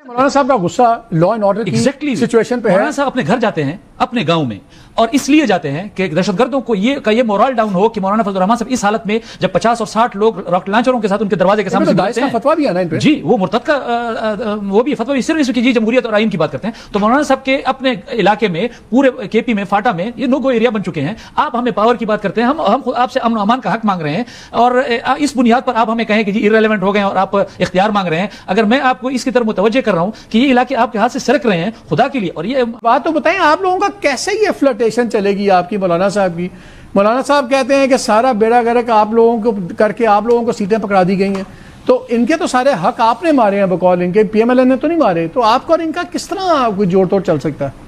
مولانا صاحب کا غصہ لا اینڈ آرڈر کی سچویشن پہ ہے. مولانا صاحب اپنے گھر جاتے ہیں اپنے گاؤں میں, اور اس لیے جاتے ہیں کہ دہشت گردوں کو یہ مورال ڈاؤن ہو کہ مولانا فضل الرحمان صاحب اس حالت میں جب 50 اور 60 لوگ راکٹ لانچروں کے ساتھ ان کے دروازے کے سامنے داعش کا فتویٰ بھی ہے نا ان پہ. جی وہ مرتد کا وہ بھی فتویٰ صرف اس کی جی جمہوریت اور آئین کی بات کرتے ہیں. تو مولانا صاحب کے اپنے علاقے میں پورے کے پی میں فاٹا میں یہ نو گو ایریا بن چکے ہیں. آپ ہمیں پاور کی بات کرتے ہیں, ہم آپ سے امن و امان کا حق مانگ رہے ہیں, اور اس بنیاد پر آپ ہمیں کہیں کہ جی ایرریلیونٹ ہو گئے ہیں اور آپ اختیار مانگ رہے ہیں. اگر میں آپ کو اس کی طرف متوجہ کر رہا ہوں کہ یہ علاقے آپ کے ہاتھ سے سرک رہے ہیں خدا کے لیے, اور یہ بات تو بتائیں آپ لوگوں کا کیسے یہ فلرٹیشن چلے گی آپ کی مولانا صاحب کی. مولانا صاحب کہتے ہیں کہ سارا بیڑا گرک آپ لوگوں کو کر کے آپ لوگوں کو سیٹیں پکڑا دی گئی ہیں, تو ان کے تو سارے حق آپ نے مارے ہیں بقول ان کے, پی ایم ایل این نے تو نہیں مارے. تو آپ کو اور ان کا کس طرح کوئی جوڑ توڑ چل سکتا ہے؟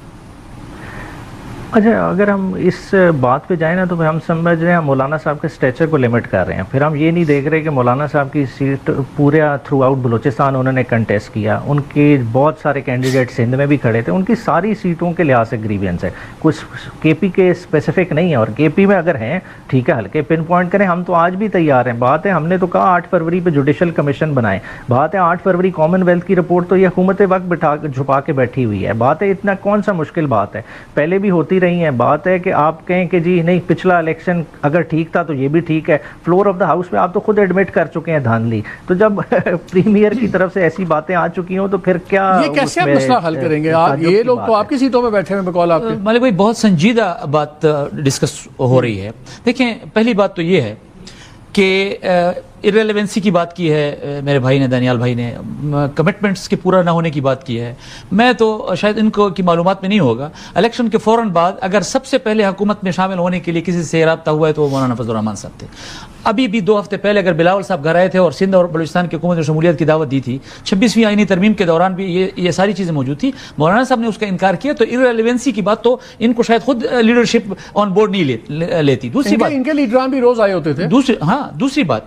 اچھا, اگر ہم اس بات پہ جائیں نا تو ہم سمجھ رہے ہیں مولانا صاحب کے اسٹیچر کو لمٹ کر رہے ہیں. پھر ہم یہ نہیں دیکھ رہے کہ مولانا صاحب کی سیٹ پورے تھرو آؤٹ بلوچستان انہوں نے کنٹیسٹ کیا, ان کے بہت سارے کینڈیڈیٹ سندھ میں بھی کھڑے تھے, ان کی ساری سیٹوں کے لحاظ سے گریوینس ہے, کچھ کے پی کے اسپیسیفک نہیں ہے. اور کے پی میں اگر ہیں ٹھیک ہے ہلکے پن پوائنٹ کریں, ہم تو آج بھی تیار ہیں. بات ہے ہم نے تو کہا 8 فروری پہ جوڈیشل کمیشن بنائیں, بات ہے 8 فروری کامن ویلتھ کی رپورٹ تو یہ حکومت وقت بٹھا چھپا کے بیٹھی ہوئی ہے. بات ہے اتنا کون سا مشکل بات ہے, پہلے بھی ہوتی رہی ہیں. بات ہے کہ آپ کہیں کہ جی نہیں پچھلا الیکشن اگر ٹھیک تھا تو یہ بھی ٹھیک ہے, فلور آف دا ہاؤس پہ آپ تو خود ایڈمٹ کر چکے ہیں دھاندلی. تو جب پریمیئر کی طرف سے ایسی باتیں آ چکی ہوں تو پھر کیا یہ کیسے آپ مسئلہ حل کریں گے؟ یہ لوگ تو آپ کی سیٹوں پہ بیٹھے ہیں بقول آپ کے. مالک بھائی بہت سنجیدہ بات ڈسکس ہو رہی ہے. دیکھیں پہلی بات تو یہ ہے کہ ایرریلیونسی کی بات کی ہے میرے بھائی نے, دانیال بھائی نے, کمٹمنٹس کے پورا نہ ہونے کی بات کی ہے. میں تو شاید ان کو کی معلومات میں نہیں ہوگا, الیکشن کے فوراً بعد اگر سب سے پہلے حکومت میں شامل ہونے کے لیے کسی سے رابطہ ہوا ہے تو وہ مولانا فضل الرحمان صاحب تھے. ابھی بھی 2 ہفتے پہلے اگر بلاول صاحب گھر آئے تھے اور سندھ اور بلوچستان کی حکومت نے شمولیت کی دعوت دی تھی, 26ویں آئینی ترمیم کے دوران بھی یہ ساری چیزیں موجود تھی, مولانا صاحب نے اس کا انکار کیا. تو ایرریلیونسی کی بات تو ان کو شاید خود لیڈرشپ آن بورڈ نہیں لیتی. دوسری بات ان کے لیڈران بھی روز آئے ہوتے تھے. دوسری بات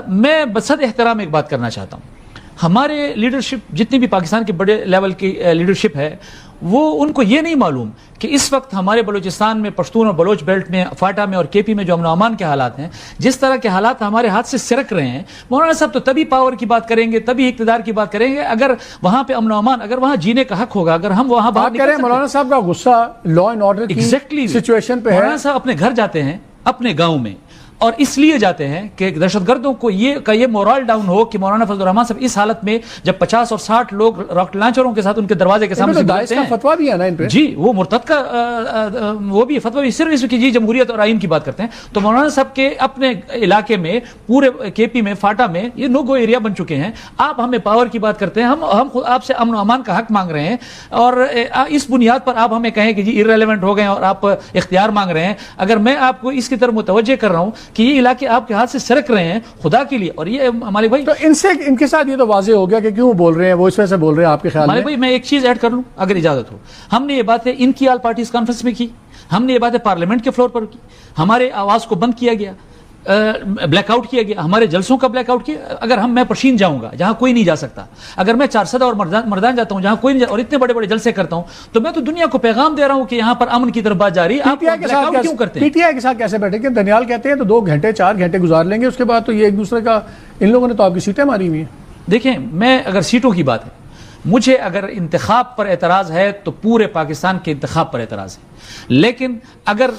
میں بصد احترام ایک بات کرنا چاہتا ہوں. ہمارے لیڈرشپ جتنی بھی پاکستان کے بڑے لیول کی لیڈرشپ ہے وہ ان کو یہ نہیں معلوم کہ اس وقت ہمارے بلوچستان میں پشتون اور بلوچ بیلٹ میں فاٹا میں اور کے پی میں جو امن و امان کے حالات ہیں, جس طرح کے حالات ہمارے ہاتھ سے سرک رہے ہیں. مولانا صاحب تو تبھی پاور کی بات کریں گے, تبھی اقتدار کی بات کریں گے اگر وہاں پہ امن و امان, اگر وہاں جینے کا حق ہوگا, اگر ہم وہاں بات کریں. مولانا صاحب کا غصہ لا اینڈ آرڈر کی سچویشن پہ ہے. مولانا صاحب اپنے گھر جاتے ہیں اپنے گاؤں میں, اور اس لیے جاتے ہیں کہ دہشت گردوں کو یہ مورال ڈاؤن ہو کہ مولانا فضل الرحمان صاحب اس حالت میں جب 50 اور 60 لوگ راکٹ لانچروں کے ساتھ ان کے دروازے کے سامنے داعش کا فتویٰ بھی ہے نا ان پہ. جی وہ مرتد کا وہ بھی فتویٰ صرف اس کی جی جمہوریت اور آئین کی بات کرتے ہیں. تو مولانا صاحب کے اپنے علاقے میں پورے کے پی میں فاٹا میں یہ نو گو ایریا بن چکے ہیں. آپ ہمیں پاور کی بات کرتے ہیں, ہم آپ سے امن و امان کا حق مانگ رہے ہیں, اور اس بنیاد پر آپ ہمیں کہیں کہ جی ایرریلیونٹ ہو گئے ہیں اور آپ اختیار مانگ رہے ہیں. اگر میں آپ کو اس کی طرف متوجہ کر رہا ہوں کہ یہ علاقے آپ کے ہاتھ سے سرک رہے ہیں خدا کے لیے, اور یہ مالک بھائی تو ان کے ساتھ یہ تو واضح ہو گیا کہ کیوں بول رہے ہیں وہ اس وجہ سے بول رہے ہیں آپ کے خیال میں. مالک بھائی میں ایک چیز ایڈ کر لوں اگر اجازت ہو. ہم نے یہ باتیں ان کی آل پارٹیز کانفرنس میں کی, ہم نے یہ باتیں پارلیمنٹ کے فلور پر کی, ہمارے آواز کو بند کیا گیا, بلیک آؤٹ کیا گیا, ہمارے جلسوں کا بلیک آؤٹ کیا. اگر میں پرشین جاؤں گا جہاں کوئی نہیں جا سکتا, اگر میں چارسدہ اور مردان جاتا ہوں جہاں کوئی نہیں اور اتنے بڑے بڑے جلسے کرتا ہوں, تو میں تو دنیا کو پیغام دے رہا ہوں کہ یہاں پر امن کی طرف بات جاری ہے. آپ بلیک آؤٹ کیوں کرتے ہیں؟ پی ٹی آئی کے ساتھ کیسے بیٹھے کہ دانیال کہتے ہیں تو 2 گھنٹے 4 گھنٹے گزار لیں گے, اس کے بعد تو یہ ایک دوسرے کا, ان لوگوں نے تو آپ کی سیٹیں ماری ہوئی ہیں. دیکھیں میں اگر سیٹوں کی بات ہے, مجھے اگر انتخاب پر اعتراض ہے تو پورے پاکستان کے انتخاب پر اعتراض ہے, لیکن اگر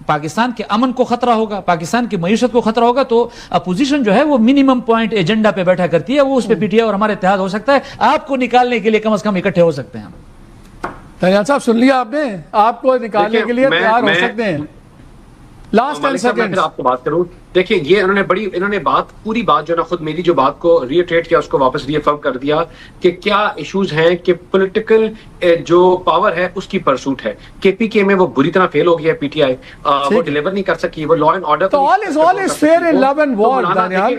پاکستان کے امن کو خطرہ ہوگا, پاکستان کی معیشت کو خطرہ ہوگا, تو اپوزیشن جو ہے وہ منیمم پوائنٹ ایجنڈا پہ بیٹھا کرتی ہے, وہ اس پہ پی ٹی آئی اور ہمارا اتحاد ہو سکتا ہے. آپ کو نکالنے کے لیے کم از کم اکٹھے ہو سکتے ہیں. دانیال صاحب سن لیا آپ نے, آپ کو نکالنے کے لیے تیار ہو سکتے ہیں. لاسٹ 10 سیکنڈ آپ کو بات کروں. دیکھیں یہ انہوں نے پوری بات جو نا خود میری جو بات کو ریٹریٹ کیا, اس کو واپس ری افرم کر دیا کہ کیا ایشوز ہیں کہ پولیٹیکل جو پاور ہے اس کی پرسوٹ ہے. کے پی کے میں وہ بری طرح فیل ہو گیا, پی ٹی آئی وہ ڈیلیور نہیں کر سکی, وہ لا اینڈ آرڈر. تو all is fair in love and war, Daniyal.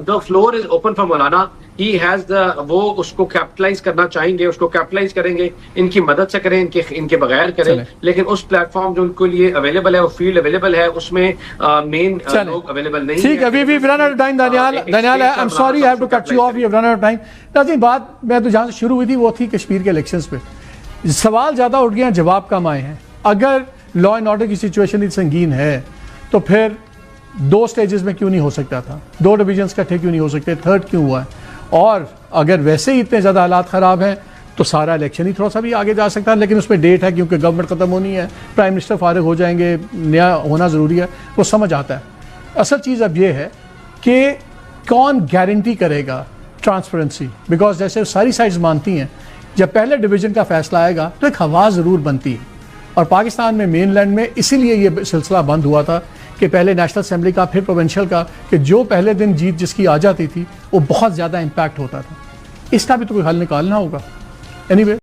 the floor is open for Maulana. he has وہ اس کو کیپٹلائز کرنا چاہیں گے, اس کو کیپٹلائز کریں گے, ان کی مدد سے کریں, ان کے بغیر کریں, لیکن اس پلیٹ فارم جو ان کے لیے اویلیبل ہے, وہ فیلڈ اویلیبل ہے, اس میں مین لوگ اویلیبل نہیں. ٹھیک ہے, we've run out of time. Daniyal I'm sorry I have to cut you off, we've run out of time. ناظرین بات میں تو جہاں سے شروع ہوئی تھی وہ تھی کشمیر کے الیکشنز پہ. سوال زیادہ اٹھ گئے ہیں, جواب کم آئے ہیں. اگر لا اینڈ آرڈر کی سچویشن اتنی سنگین ہے تو پھر 2 سٹیجز میں کیوں نہیں ہو سکتا تھا, 2 ڈویژنز کٹھے کیوں نہیں ہو سکتے, 3rd کیوں ہوا ہے؟ اور اگر ویسے ہی اتنے زیادہ حالات خراب ہیں تو سارا الیکشن ہی تھوڑا سا بھی آگے جا سکتا ہے، لیکن اس میں ڈیٹ ہے کیونکہ گورنمنٹ ختم ہونی ہے، پرائم منسٹر فارغ ہو جائیں گے، نیا ہونا ضروری ہے، وہ سمجھ آتا ہے۔ اصل چیز اب یہ ہے کہ کون گارنٹی کرے گا ٹرانسپیرنسی، بیکاز جیسے ساری سائڈز مانتی ہیں جب پہلے ڈویژن کا فیصلہ آئے گا تو ایک ہوا ضرور بنتی ہے، اور پاکستان میں مین لینڈ میں اسی لیے یہ سلسلہ بند ہوا تھا کہ پہلے نیشنل اسمبلی کا پھر پروونشل کا، کہ جو پہلے دن جیت جس کی آ جاتی تھی وہ بہت زیادہ امپیکٹ ہوتا تھا۔ اس کا بھی تو کوئی حل نکالنا ہوگا۔ Any way